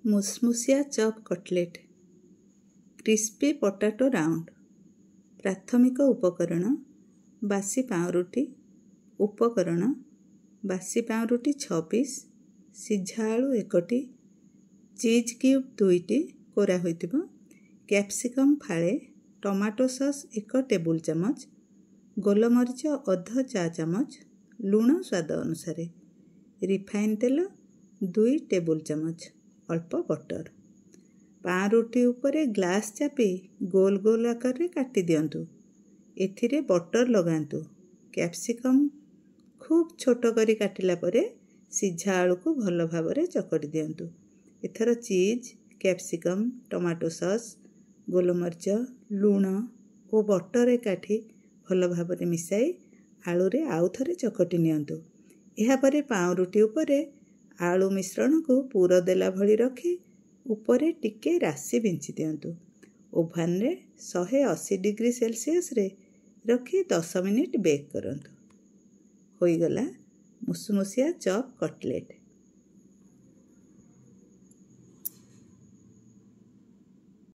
मुसमुसिया chop cutlet crispy potato round. प्राथमिक उपकरण बासी पाउरुटी। उपकरण बासी पाउरुटी 6 पीस, सिझा आलू 1टी, चीज क्यूब 2टी कोरा होइतिबो, कैप्सिकम फाळे, टमाटो सॉस 1 टेबुल चामच, गोलमरीच अध चा चामच, लूण स्वाद अनुसार, रिफाइन तेल 2 टेबुल चामच, अल्प बटर। पाउरुटी उपरे ग्लास चापी गोल गोल आकार रे काटी दियंतु। एथिरे बटर लगांतु। कैप्सिकम खूब छोट करी काटिला परे सिझा आलू को भल भाबरे चकड़ी दियंतु। एथर चीज, कैप्सिकम, टमाटो सॉस, गोलमरीच, लूण और बटर एकाठी भल भाबरे मिसाई आलू रे आउ थरे चकटी नियंतु। एहा परे पाउरुटी उपरे आलू मिश्रण को पूरा देला भली रखी उपरे टिके राशि बिंची दियंतु। ओभान रे 180 डिग्री सेल्सियस रे रखी 10 मिनिट बेक करंतु। होई गला मुसमुसिया चॉप कटलेट।